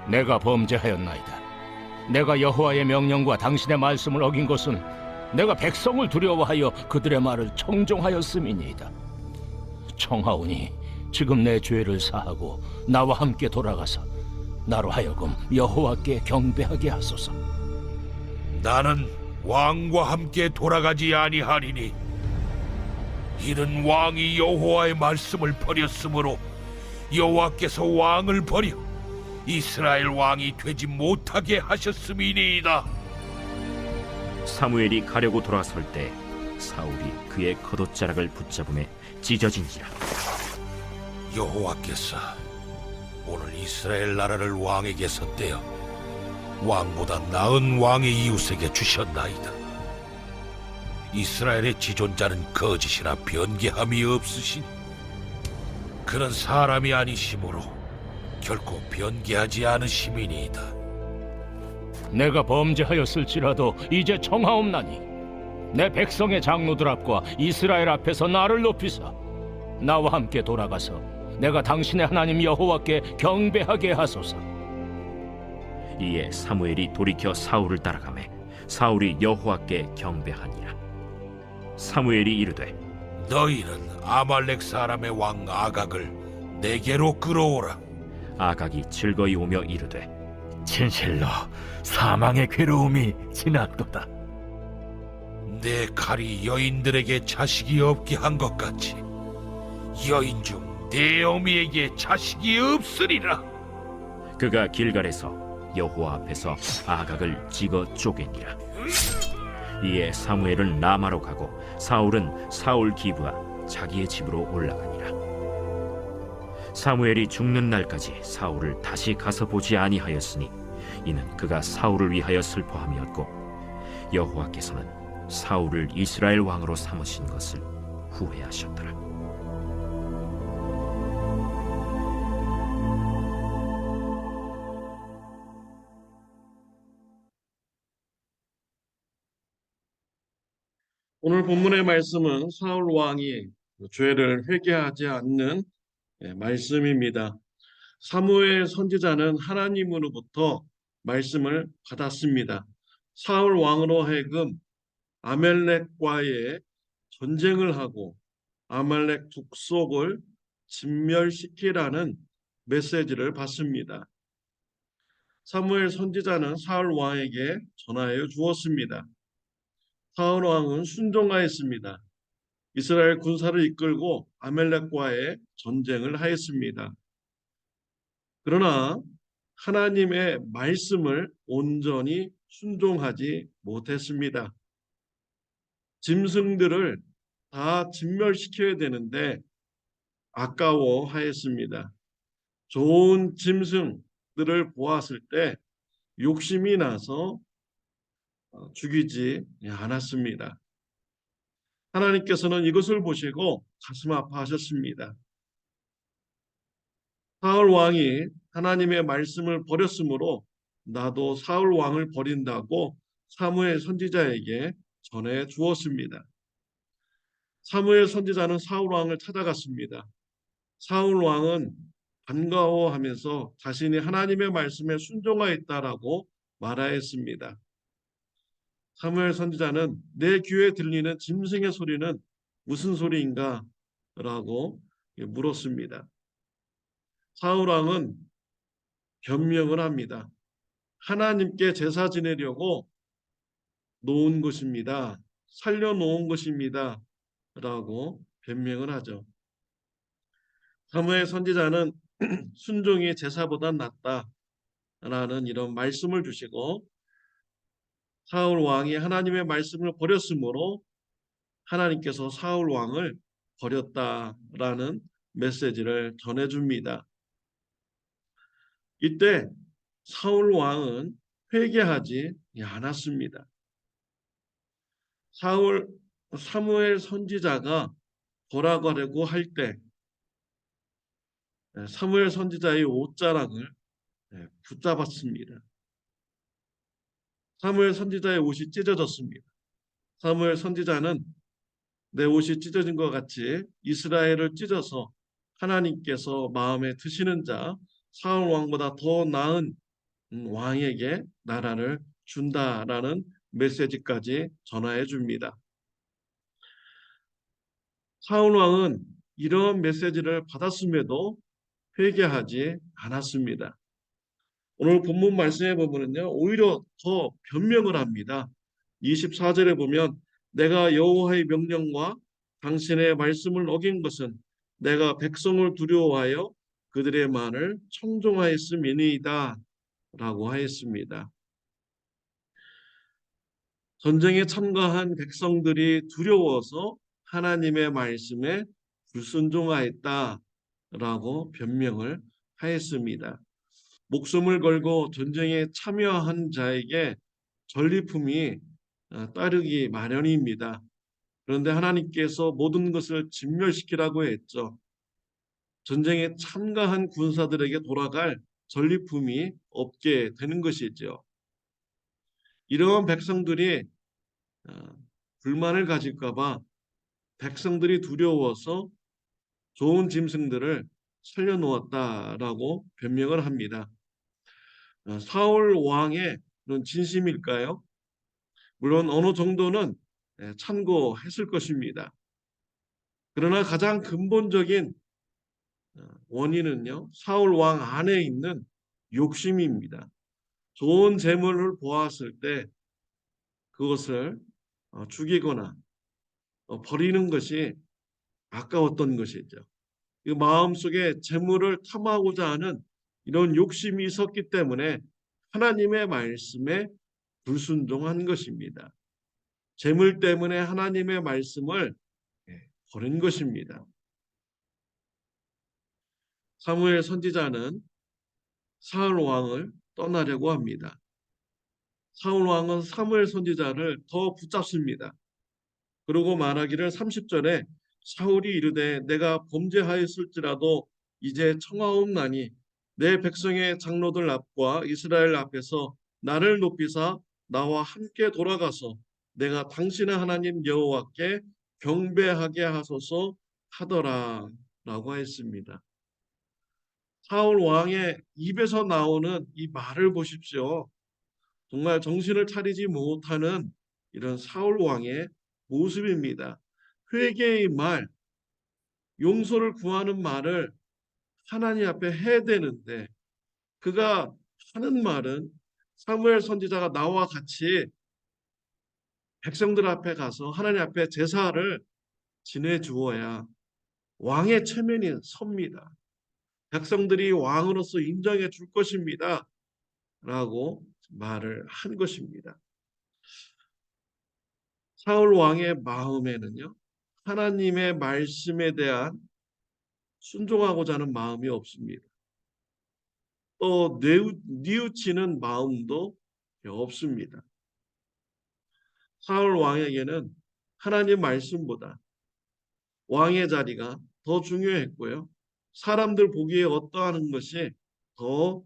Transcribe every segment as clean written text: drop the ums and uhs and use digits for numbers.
내가 범죄하였나이다. 내가 여호와의 명령과 당신의 말씀을 어긴 것은 내가 백성을 두려워하여 그들의 말을 청종하였음이니이다. 청하오니 지금 내 죄를 사하고 나와 함께 돌아가서 나로 하여금 여호와께 경배하게 하소서. 나는 왕과 함께 돌아가지 아니하리니 이는 왕이 여호와의 말씀을 버렸으므로 여호와께서 왕을 버려 이스라엘 왕이 되지 못하게 하셨음이니이다. 사무엘이 가려고 돌아설 때 사울이 그의 겉옷자락을 붙잡음에 찢어진지라. 여호와께서 오늘 이스라엘 나라를 왕에게 섰대어 왕보다 나은 왕의 이웃에게 주셨나이다. 이스라엘의 지존자는 거짓이나 변개함이 없으시니 그는 사람이 아니시므로 결코 변개하지 않으심이니이다. 내가 범죄하였을지라도 이제 청하옵나니 내 백성의 장로들 앞과 이스라엘 앞에서 나를 높이사 나와 함께 돌아가서 내가 당신의 하나님 여호와께 경배하게 하소서. 이에 사무엘이 돌이켜 사울을 따라가매 사울이 여호와께 경배하니라. 사무엘이 이르되 너희는 아말렉 사람의 왕 아각을 내게로 끌어오라. 아각이 즐거이 오며 이르되 진실로 사망의 괴로움이 지났도다. 내 칼이 여인들에게 자식이 없게 한 것 같이 여인 중 내 어미에게 자식이 없으리라. 그가 길갈에서 여호와 앞에서 아각을 찍어 쪼개니라. 이에 사무엘은 라마로 가고 사울은 사울 기브와 자기의 집으로 올라가니라. 사무엘이 죽는 날까지 사울을 다시 가서 보지 아니하였으니 이는 그가 사울을 위하여 슬퍼함이었고 여호와께서는 사울을 이스라엘 왕으로 삼으신 것을 후회하셨더라. 오늘 본문의 말씀은 사울 왕이 죄를 회개하지 않는 말씀입니다. 사무엘 선지자는 하나님으로부터 말씀을 받았습니다. 사울 왕으로 하여금 아말렉과의 전쟁을 하고 아말렉 족속을 진멸시키라는 메시지를 받습니다. 사무엘 선지자는 사울 왕에게 전하여 주었습니다. 사울 왕은 순종하였습니다. 이스라엘 군사를 이끌고 아말렉과의 전쟁을 하였습니다. 그러나 하나님의 말씀을 온전히 순종하지 못했습니다. 짐승들을 다 진멸시켜야 되는데 아까워하였습니다. 좋은 짐승들을 보았을 때 욕심이 나서 죽이지 않았습니다. 하나님께서는 이것을 보시고 가슴 아파하셨습니다. 사울 왕이 하나님의 말씀을 버렸으므로 나도 사울 왕을 버린다고 사무엘 선지자에게 전해 주었습니다. 사무엘 선지자는 사울 왕을 찾아갔습니다. 사울 왕은 반가워하면서 자신이 하나님의 말씀에 순종하였다라고 말하였습니다. 사무엘 선지자는 내 귀에 들리는 짐승의 소리는 무슨 소리인가? 라고 물었습니다. 사울 왕은 변명을 합니다. 하나님께 제사 지내려고 놓은 것입니다. 살려놓은 것입니다. 라고 변명을 하죠. 사무엘 선지자는 순종이 제사보다 낫다라는 이런 말씀을 주시고 사울 왕이 하나님의 말씀을 버렸으므로 하나님께서 사울 왕을 버렸다라는 메시지를 전해줍니다. 이때 사울 왕은 회개하지 않았습니다. 사무엘 선지자가 돌아가려고 할 때 사무엘 선지자의 옷자락을 붙잡았습니다. 사무엘 선지자의 옷이 찢어졌습니다. 사무엘 선지자는 내 옷이 찢어진 것 같이 이스라엘을 찢어서 하나님께서 마음에 드시는 자 사울 왕보다 더 나은 왕에게 나라를 준다라는 메시지까지 전하여 줍니다. 사울 왕은 이런 메시지를 받았음에도 회개하지 않았습니다. 오늘 본문 말씀에 보면요, 오히려 더 변명을 합니다. 24절에 보면 내가 여호와의 명령과 당신의 말씀을 어긴 것은 내가 백성을 두려워하여 그들의 말을 청종하였음이니이다 라고 하였습니다. 전쟁에 참가한 백성들이 두려워서 하나님의 말씀에 불순종하였다라고 변명을 하였습니다. 목숨을 걸고 전쟁에 참여한 자에게 전리품이 따르기 마련입니다. 그런데 하나님께서 모든 것을 진멸시키라고 했죠. 전쟁에 참가한 군사들에게 돌아갈 전리품이 없게 되는 것이죠. 이러한 백성들이 불만을 가질까 봐 백성들이 두려워서 좋은 짐승들을 살려놓았다라고 변명을 합니다. 사울 왕의 그런 진심일까요? 물론 어느 정도는 참고했을 것입니다. 그러나 가장 근본적인 원인은요, 사울 왕 안에 있는 욕심입니다. 좋은 재물을 보았을 때 그것을 죽이거나 버리는 것이 아까웠던 것이죠. 그 마음속에 재물을 탐하고자 하는 이런 욕심이 있었기 때문에 하나님의 말씀에 불순종한 것입니다. 재물 때문에 하나님의 말씀을 버린 것입니다. 사무엘 선지자는 사울 왕을 떠나려고 합니다. 사울 왕은 사무엘 선지자를 더 붙잡습니다. 그리고 말하기를 30절에 사울이 이르되 내가 범죄하였을지라도 이제 청하옵나니 내 백성의 장로들 앞과 이스라엘 앞에서 나를 높이사 나와 함께 돌아가서 내가 당신의 하나님 여호와께 경배하게 하소서 하더라 라고 했습니다. 사울 왕의 입에서 나오는 이 말을 보십시오. 정말 정신을 차리지 못하는 이런 사울 왕의 모습입니다. 회개의 말, 용서를 구하는 말을 하나님 앞에 해야 되는데 그가 하는 말은 사무엘 선지자가 나와 같이 백성들 앞에 가서 하나님 앞에 제사를 지내 주어야 왕의 체면이 섭니다. 백성들이 왕으로서 인정해 줄 것입니다. 라고 말을 한 것입니다. 사울 왕의 마음에는요, 하나님의 말씀에 대한 순종하고자 하는 마음이 없습니다. 또 뉘우치는 마음도 없습니다. 사울 왕에게는 하나님 말씀보다 왕의 자리가 더 중요했고요. 사람들 보기에 어떠하는 것이 더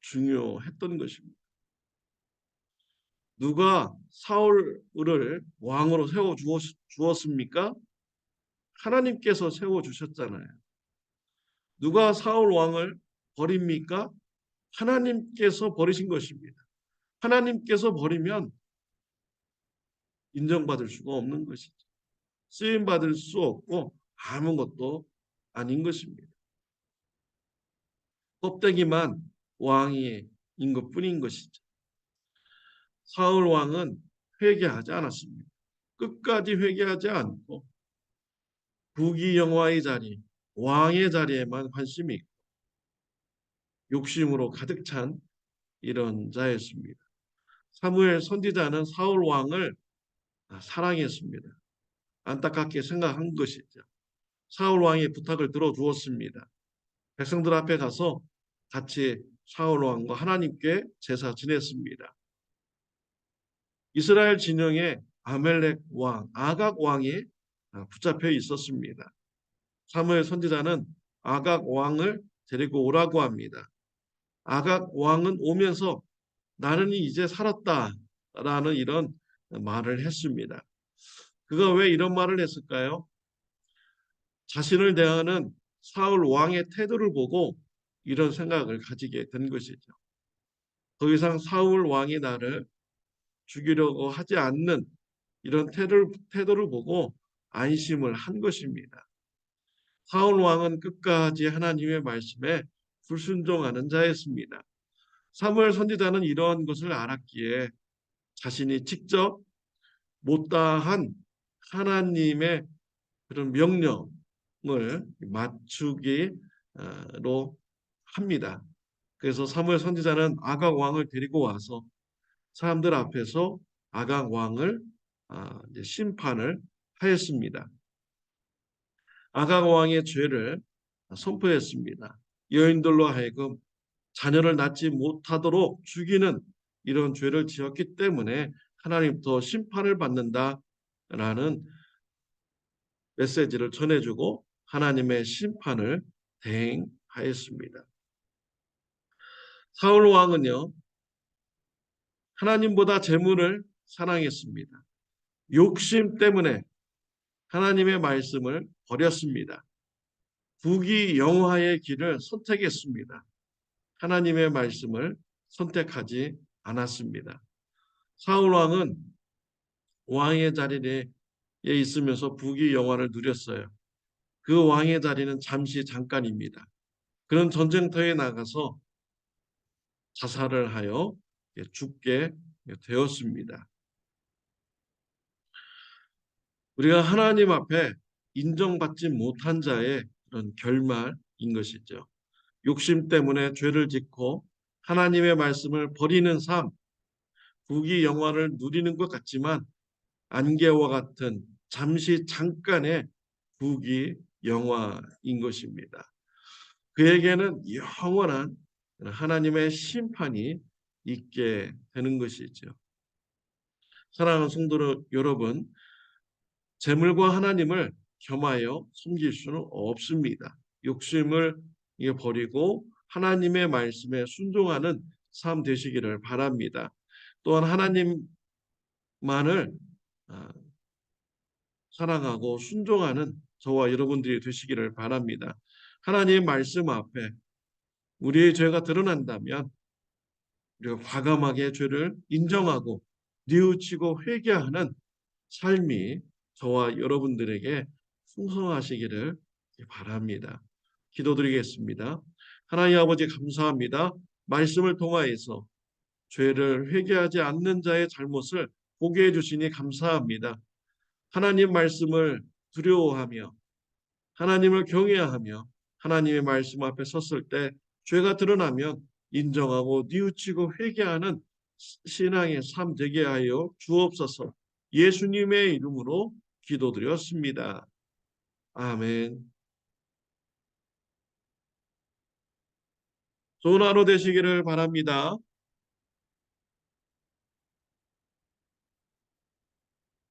중요했던 것입니다. 누가 사울을 왕으로 세워 주었습니까? 하나님께서 세워 주셨잖아요. 누가 사울 왕을 버립니까? 하나님께서 버리신 것입니다. 하나님께서 버리면 인정받을 수가 없는 것이죠. 쓰임 받을 수 없고 아무것도 아닌 것입니다. 껍데기만 왕인 것뿐인 것이죠. 사울 왕은 회개하지 않았습니다. 끝까지 회개하지 않고 부귀영화의 자리, 왕의 자리에만 관심이 있고 욕심으로 가득 찬 이런 자였습니다. 사무엘 선지자는 사울 왕을 사랑했습니다. 안타깝게 생각한 것이죠. 사울 왕의 부탁을 들어주었습니다. 백성들 앞에 가서 같이 사울 왕과 하나님께 제사 지냈습니다. 이스라엘 진영에 아멜렉 왕, 아각 왕이 붙잡혀 있었습니다. 사무엘 선지자는 아각 왕을 데리고 오라고 합니다. 아각 왕은 오면서 나는 이제 살았다라는 이런 말을 했습니다. 그가 왜 이런 말을 했을까요? 자신을 대하는 사울 왕의 태도를 보고 이런 생각을 가지게 된 것이죠. 더 이상 사울 왕이 나를 죽이려고 하지 않는 이런 태도를 보고 안심을 한 것입니다. 사울 왕은 끝까지 하나님의 말씀에 불순종하는 자였습니다. 사무엘 선지자는 이러한 것을 알았기에 자신이 직접 못다한 하나님의 그런 명령을 맞추기로 합니다. 그래서 사무엘 선지자는 아각 왕을 데리고 와서 사람들 앞에서 아각 왕을 심판을 하였습니다. 아각 왕의 죄를 선포했습니다. 여인들로 하여금 자녀를 낳지 못하도록 죽이는 이런 죄를 지었기 때문에 하나님부터 심판을 받는다라는 메시지를 전해주고 하나님의 심판을 대행하였습니다. 사울 왕은요, 하나님보다 재물을 사랑했습니다. 욕심 때문에 하나님의 말씀을 버렸습니다. 부귀영화의 길을 선택했습니다. 하나님의 말씀을 선택하지 않았습니다. 사울 왕은 왕의 자리에 있으면서 부귀영화를 누렸어요. 그 왕의 자리는 잠시 잠깐입니다. 그는 전쟁터에 나가서 자살을 하여 죽게 되었습니다. 우리가 하나님 앞에 인정받지 못한 자의 그런 결말인 것이죠. 욕심 때문에 죄를 짓고 하나님의 말씀을 버리는 삶, 부귀영화를 누리는 것 같지만 안개와 같은 잠시 잠깐의 부귀영화인 것입니다. 그에게는 영원한 하나님의 심판이 있게 되는 것이죠. 사랑하는 성도 여러분, 재물과 하나님을 겸하여 섬길 수는 없습니다. 욕심을 버리고 하나님의 말씀에 순종하는 삶 되시기를 바랍니다. 또한 하나님만을 사랑하고 순종하는 저와 여러분들이 되시기를 바랍니다. 하나님의 말씀 앞에 우리의 죄가 드러난다면 우리가 과감하게 죄를 인정하고 뉘우치고 회개하는 삶이 저와 여러분들에게 풍성하시기를 바랍니다. 기도드리겠습니다. 하나님 아버지 감사합니다. 말씀을 통하여서 죄를 회개하지 않는 자의 잘못을 보게 해주시니 감사합니다. 하나님 말씀을 두려워하며 하나님을 경외하며 하나님의 말씀 앞에 섰을 때 죄가 드러나면 인정하고 뉘우치고 회개하는 신앙의 삶 되게 하여 주옵소서. 예수님의 이름으로 기도드렸습니다. 아멘. 좋은 하루 되시기를 바랍니다.